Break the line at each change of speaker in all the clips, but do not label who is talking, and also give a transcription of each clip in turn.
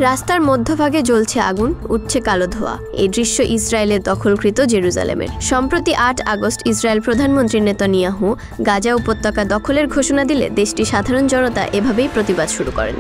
রাস্তার মধ্যভাগে জ্বলছে আগুন, উঠছে কালো ধোঁয়া। এই দৃশ্য ইসরায়েলের দখলকৃত জেরুজালেমের। সম্প্রতি ৮ আগস্ট ইসরায়েল প্রধানমন্ত্রী নেতানিয়াহু গাজা উপত্যকা দখলের ঘোষণা দিলে দেশটির সাধারণ জনতা এভাবেই প্রতিবাদ শুরু করেন।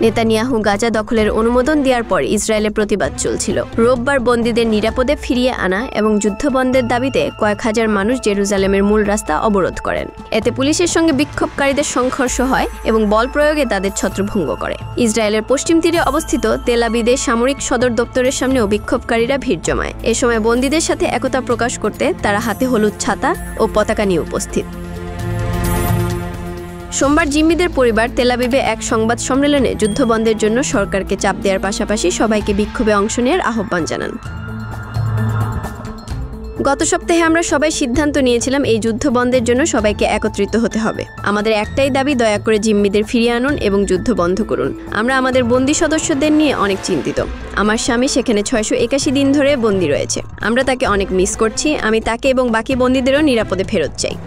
নেতানিয়াহু গাজা দখলের অনুমোদন দেওয়ার পর ইসরায়েলে প্রতিবাদ চলছিল। রোববার বন্দীদের নিরাপদে ফিরিয়ে আনা এবং যুদ্ধবন্ধের দাবিতে কয়েক হাজার মানুষ জেরুজালেমের মূল রাস্তা অবরোধ করেন। এতে পুলিশের সঙ্গে বিক্ষোভকারীদের সংঘর্ষ হয় এবং বল প্রয়োগে তাদের ছত্রভঙ্গ করে। ইসরায়েলের পশ্চিম তীরে অবস্থিত তেল আবিবের সামরিক সদর দপ্তরের সামনেও বিক্ষোভকারীরা ভিড় জমায়। এ সময় বন্দীদের সাথে একতা প্রকাশ করতে তারা হাতে হলুদ ছাতা ও পতাকা নিয়ে উপস্থিত। সোমবার জিম্মিদের পরিবার তেল আবিবে এক সংবাদ সম্মেলনে যুদ্ধবন্ধের জন্য সরকারকে চাপ দেওয়ার পাশাপাশি সবাইকে বিক্ষোভে অংশ নেওয়ার আহ্বান জানান। গত সপ্তাহে আমরা সবাই সিদ্ধান্ত নিয়েছিলাম এই যুদ্ধবন্ধের জন্য সবাইকে একত্রিত হতে হবে। আমাদের একটাই দাবি, দয়া করে জিম্মিদের ফিরিয়ে আনুন এবং যুদ্ধ বন্ধ করুন। আমরা আমাদের বন্দী সদস্যদের নিয়ে অনেক চিন্তিত। আমার স্বামী সেখানে 681 দিন ধরে বন্দী রয়েছে। আমরা তাকে অনেক মিস করছি। আমি তাকে এবং বাকি বন্দীদেরও নিরাপদে ফেরত চাই।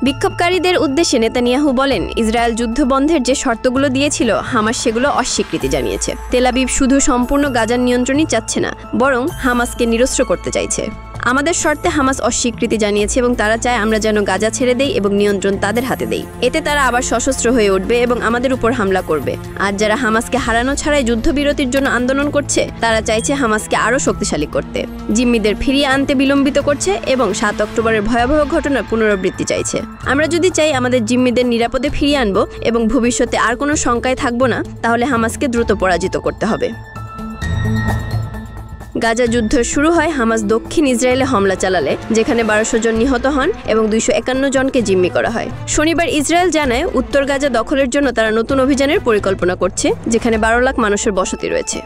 বিক্ষোভকারীদের উদ্দেশ্যে নেতানিয়াহু বলেন, ইসরায়েল যুদ্ধবন্ধের যে শর্তগুলো দিয়েছিল হামাস সেগুলো অস্বীকৃতি জানিয়েছে। তেল আবিব শুধু সম্পূর্ণ গাজার নিয়ন্ত্রণই চাচ্ছে না, বরং হামাসকে নিরস্ত্র করতে চাইছে। আমাদের শর্তে হামাস অস্বীকৃতি জানিয়েছে এবং তারা চায় আমরা যেন গাজা ছেড়ে দেই এবং নিয়ন্ত্রণ তাদের হাতে দেই। এতে তারা আবার সশস্ত্র হয়ে উঠবে এবং আমাদের উপর হামলা করবে। আর যারা হামাসকে হারানো ছাড়াই যুদ্ধবিরতির জন্য আন্দোলন করছে তারা চাইছে হামাসকে আরও শক্তিশালী করতে, জিম্মিদের ফিরিয়ে আনতে বিলম্বিত করছে এবং 7 অক্টোবরের ভয়াবহ ঘটনার পুনরাবৃত্তি চাইছে। আমরা যদি চাই আমাদের জিম্মিদের নিরাপদে ফিরিয়ে আনবো এবং ভবিষ্যতে আর কোনো শঙ্কায় থাকবো না, তাহলে হামাসকে দ্রুত পরাজিত করতে হবে। গাজা যুদ্ধ শুরু হয় হামাস দক্ষিণ ইসরায়েলে হামলা চালালে, যেখানে 1200 জন নিহত হন এবং 251 জনকে জিম্মি করা হয়। শনিবার ইসরায়েল জানায় উত্তর গাজা দখলের জন্য তারা নতুন অভিযানের পরিকল্পনা করছে, যেখানে 12 লাখ মানুষের বসতি রয়েছে।